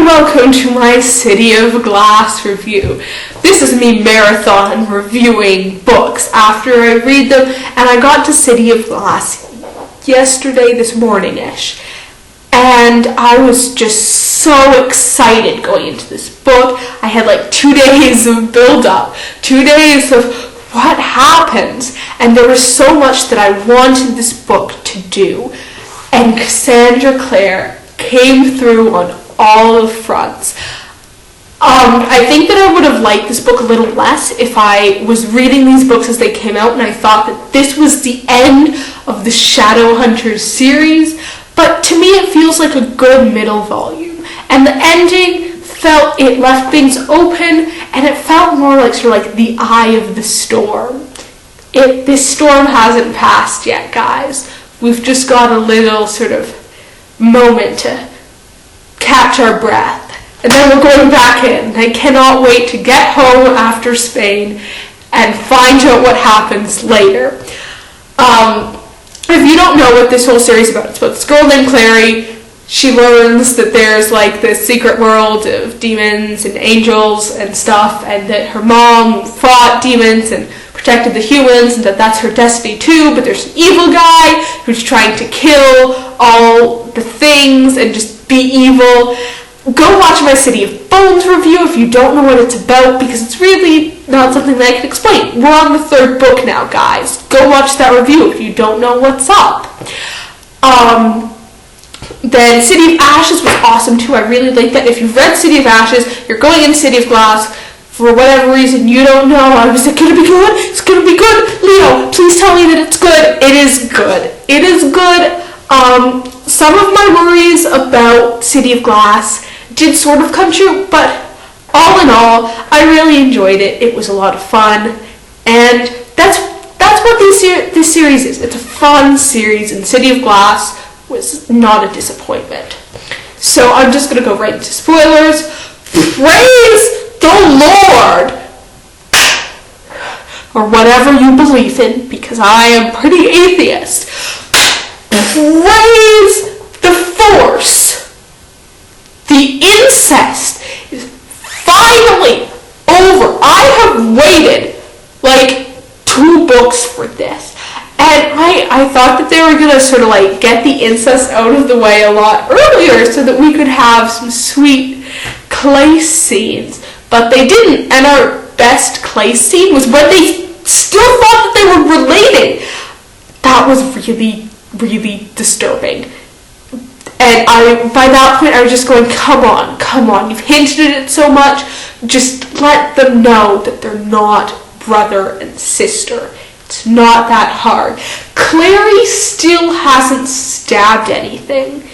welcome to my City of Glass review. This is me marathon reviewing books after I read them, and I got to City of Glass yesterday, this morning-ish, and I was just so excited going into this book. I had like 2 days of build-up, 2 days of what happens, and there was so much that I wanted this book to do, and Cassandra Clare came through on all the fronts. I think that I would have liked this book a little less if I was reading these books as they came out and I thought that this was the end of the Shadowhunters series, but to me it feels like a good middle volume, and the ending it left things open, and it felt more like sort of like the eye of the storm. This storm hasn't passed yet, guys. We've just got a little sort of moment to catch our breath, and then we're going back in. I cannot wait to get home after Spain and find out what happens later. If you don't know what this whole series is about, it's about this girl named Clare. She learns that there's like this secret world of demons and angels and stuff, and that her mom fought demons and protected the humans, and that's her destiny too, but there's an evil guy who's trying to kill all the things and just be evil. Go watch my City of Bones review if you don't know what it's about, because it's really not something that I can explain. We're on the 3rd book now, guys. Go watch that review if you don't know what's up. Then City of Ashes was awesome too. I really liked that. If you've read City of Ashes, you're going into City of Glass, for whatever reason you don't know, I was like, gonna be good? It's gonna be good? Leo, please tell me that it's good. It is good. It is good. Some of my worries about City of Glass did sort of come true, but all in all, I really enjoyed it. It was a lot of fun, and that's what this series is. It's a fun series, and City of Glass was not a disappointment. So I'm just going to go right into spoilers. Praise the Lord! Or whatever you believe in, because I am pretty atheist. Praise the Force! The incest is finally over. I have waited like 2 books for this. And I thought that they were going to sort of like get the incest out of the way a lot earlier so that we could have some sweet Clay scenes. But they didn't. And our best Clay scene was when they still thought that they were related. That was really, really disturbing. And by that point, I was just going, come on, you've hinted at it so much, just let them know that they're not brother and sister. It's not that hard. Clary still hasn't stabbed anything.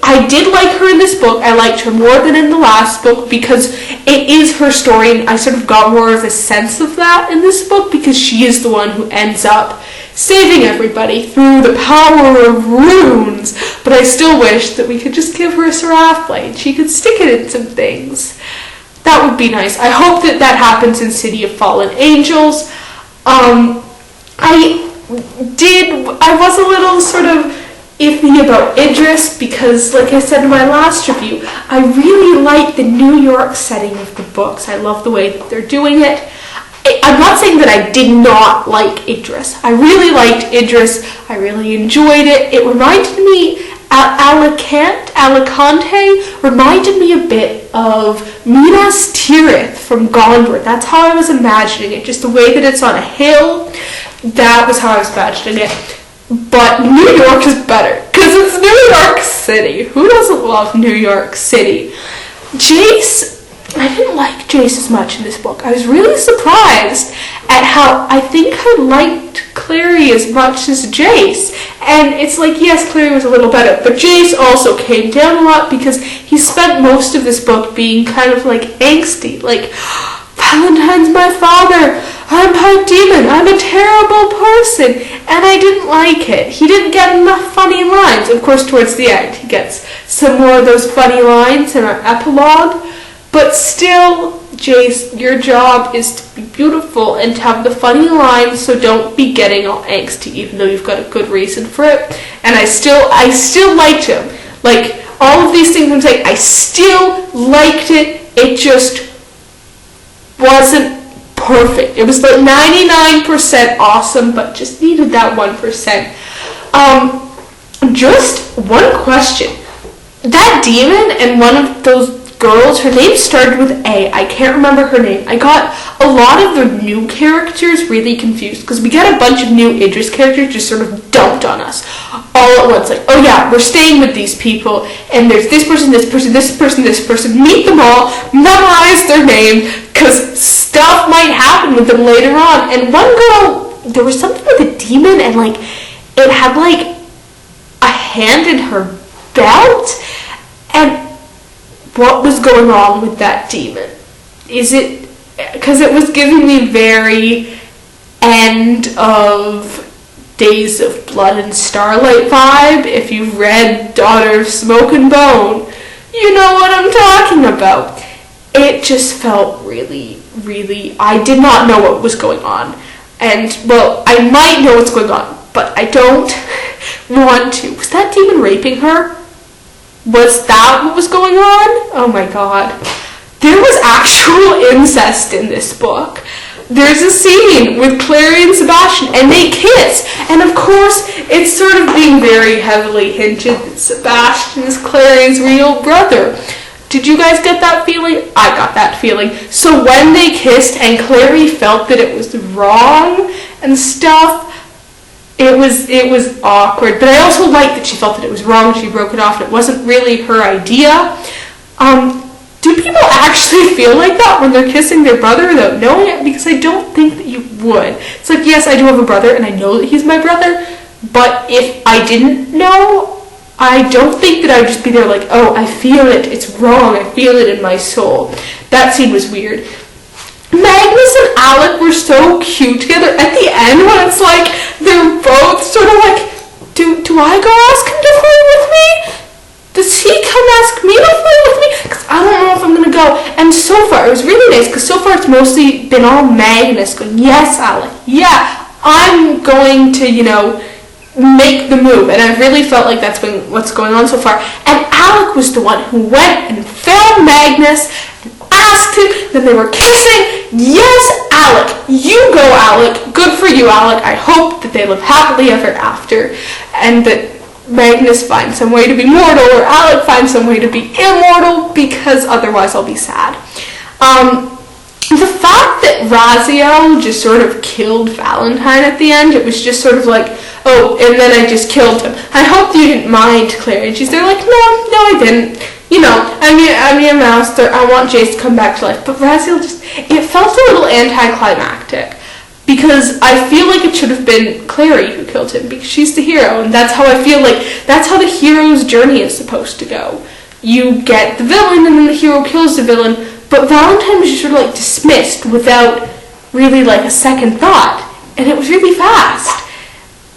I did like her in this book. I liked her more than in the last book because it is her story, and I sort of got more of a sense of that in this book because she is the one who ends up saving everybody through the power of runes. But I still wish that we could just give her a seraph blade. She could stick it in some things. That would be nice. I hope that happens in City of Fallen Angels. I was a little sort of iffy about Idris because, like I said in my last review, I really like the New York setting of the books. I love the way that they're doing it. I'm not saying that I did not like Idris. I really liked Idris. I really enjoyed it. It reminded me, Alicante reminded me a bit of Minas Tirith from Gondor. That's how I was imagining it. Just the way that it's on a hill, that was how I was imagining it. But New York is better, because it's New York City. Who doesn't love New York City? Jace, I didn't like Jace as much in this book. I was really surprised at how I think I liked Clary as much as Jace. And it's like, yes, Clary was a little better, but Jace also came down a lot because he spent most of this book being kind of like angsty. Like, Valentine's my father. I'm part demon. I'm a terrible person. And I didn't like it. He didn't get enough funny lines. Of course, towards the end, he gets some more of those funny lines in our epilogue. But still, Jace, your job is to be beautiful and to have the funny lines, so don't be getting all angsty, even though you've got a good reason for it. And I still liked him. Like, all of these things I'm saying, I still liked it. It just wasn't perfect. It was like 99% awesome, but just needed that 1%. Just one question. That demon and one of those girls, her name started with A. I can't remember her name. I got a lot of the new characters really confused because we got a bunch of new Idris characters just sort of dumped on us all at once. Like, oh yeah, we're staying with these people, and there's this person, this person, this person, this person. Meet them all, memorize their name, because stuff might happen with them later on. And one girl, there was something with a demon, and like, it had like a hand in her belt, and what was going on with that demon? Is it, because it was giving me very end of Days of Blood and Starlight vibe. If you've read Daughter of Smoke and Bone, you know what I'm talking about. It just felt really, I did not know what was going on. And, well, I might know what's going on, but I don't want to. Was that demon raping her? Was that what was going on? Oh my god. There was actual incest in this book. There's a scene with Clare and Sebastian, and they kiss. And of course, it's sort of being very heavily hinted that Sebastian is Clary's real brother. Did you guys get that feeling? I got that feeling. So when they kissed and Clary felt that it was wrong and stuff, it was awkward. But I also liked that she felt that it was wrong. She broke it off and it wasn't really her idea. Do people actually feel like that when they're kissing their brother without knowing it? Because I don't think that you would. It's like, yes, I do have a brother and I know that he's my brother, but if I didn't know, I don't think that I would just be there like, oh, I feel it, it's wrong, I feel it in my soul. That scene was weird. Magnus and Alec were so cute together at the end when it's like, they're both sort of like, do I go ask him to play with me? Does he come ask me to play with me? Because I don't know if I'm going to go. And so far, it was really nice, because so far it's mostly been all Magnus going, yes, Alec, yeah, I'm going to, make the move. And I really felt like that's been what's going on so far. And Alec was the one who went and found Magnus and asked him. Then they were kissing. Yes, Alec. You go, Alec. Good for you, Alec. I hope that they live happily ever after. And that Magnus finds some way to be mortal, or Alec finds some way to be immortal, because otherwise I'll be sad. The fact that Raziel just sort of killed Valentine at the end, it was just sort of like, oh, and then I just killed him. I hope you didn't mind, Claire. And she's there like, no, I didn't. I'm your master. I want Jace to come back to life. But Raziel it felt a little anticlimactic. Because I feel like it should have been Clary who killed him, because she's the hero, and that's how I feel like, that's how the hero's journey is supposed to go. You get the villain, and then the hero kills the villain, but Valentine was just sort of like dismissed without really like a second thought, and it was really fast.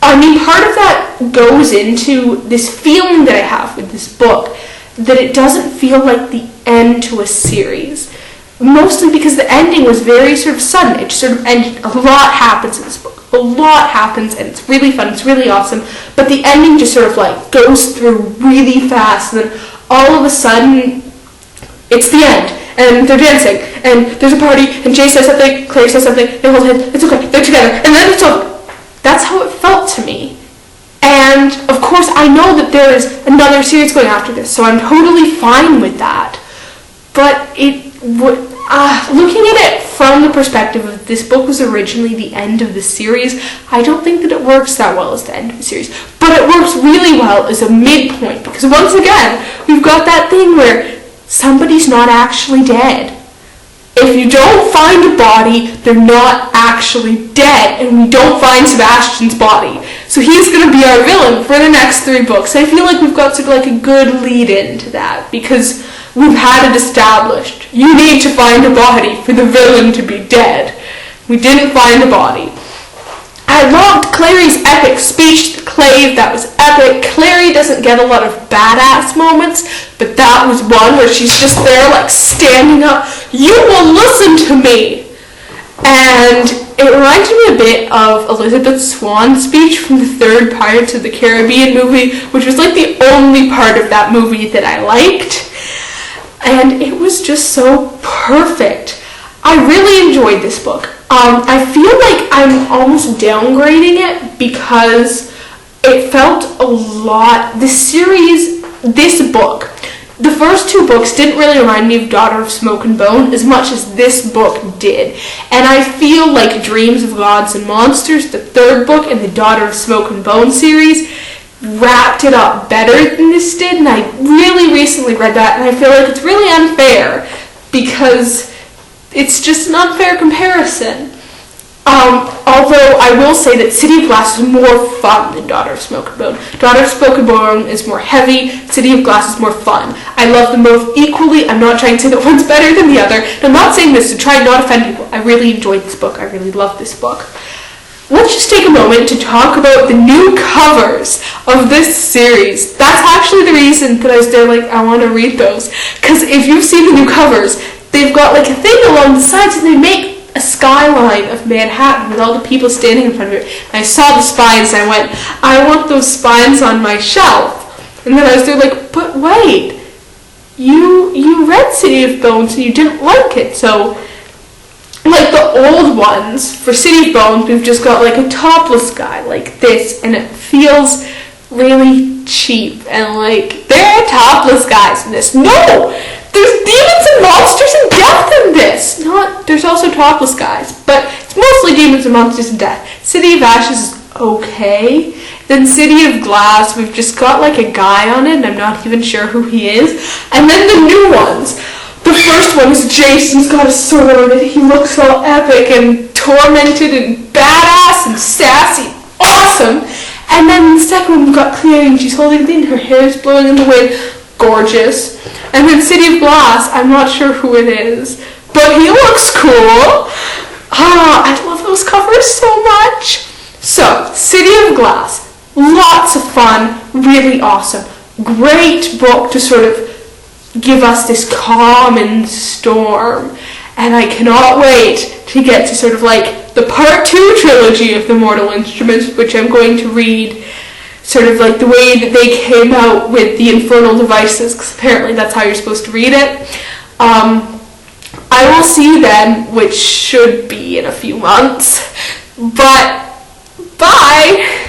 I mean, part of that goes into this feeling that I have with this book, that it doesn't feel like the end to a series. Mostly because the ending was very sort of sudden. It just sort of ended. A lot happens in this book. A lot happens, and it's really fun. It's really awesome. But the ending just sort of like goes through really fast, and then all of a sudden, it's the end. And they're dancing, and there's a party, and Jay says something, Claire says something, they hold hands, it's okay, they're together, and then it's over. That's how it felt to me. And of course, I know that there is another series going after this, so I'm totally fine with that. But looking at it from the perspective of this book was originally the end of the series, I don't think that it works that well as the end of the series. But it works really well as a midpoint, because once again, we've got that thing where somebody's not actually dead. If you don't find a body, they're not actually dead, and we don't find Sebastian's body. So he's going to be our villain for the next 3 books. I feel like we've got sort of like a good lead into that, because we've had it established. You need to find a body for the villain to be dead. We didn't find a body. I loved Clary's epic speech to Clave. That was epic. Clary doesn't get a lot of badass moments, but that was one where she's just there like standing up. You will listen to me. And It reminded me a bit of Elizabeth Swann's speech from the third Pirates of the Caribbean movie, which was like the only part of that movie that I liked. And it was just so perfect. I really enjoyed this book. I feel like I'm almost downgrading it because it felt a lot, this book, the first two books didn't really remind me of Daughter of Smoke and Bone as much as this book did. And I feel like Dreams of Gods and Monsters, the third book in the Daughter of Smoke and Bone series, wrapped it up better than this did. And I really recently read that, and I feel like it's really unfair because it's just an unfair comparison. Although I will say that City of Glass is more fun than Daughter of Smoke and Bone. Daughter of Smoke and Bone is more heavy, City of Glass is more fun. I love them both equally. I'm not trying to say that one's better than the other. And I'm not saying this to try and not offend people. I really enjoyed this book. I really loved this book. Let's just take a moment to talk about the new covers of this series. That's actually the reason that I was there, like, I want to read those. Because if you've seen the new covers, they've got like a thing along the sides and they make a skyline of Manhattan with all the people standing in front of it. And I saw the spines and I went, I want those spines on my shelf. And then I was there like, but wait, you read City of Bones and you didn't like it. So, like the old ones, for City of Bones, we've just got like a topless guy like this, and it feels really cheap. And like, there are topless guys in this. No! There's demons and monsters and death in this. There's also topless guys, but it's mostly demons and monsters and death. City of Ashes is okay. Then City of Glass, we've just got like a guy on it, and I'm not even sure who he is. And then the new ones. The first one is Jason's got a sword on it. He looks all epic and tormented and badass and sassy. Awesome. And then the second one, we've got Clare, and she's holding it in. Her hair is blowing in the wind. Gorgeous. And then City of Glass, I'm not sure who it is, but he looks cool. I love those covers so much. So, City of Glass, lots of fun, really awesome. Great book to sort of give us this calm and storm. And I cannot wait to get to sort of like the part 2 trilogy of the Mortal Instruments, which I'm going to read sort of like the way that they came out with the Infernal Devices, because apparently that's how you're supposed to read it. I will see you then, which should be in a few months. But, bye!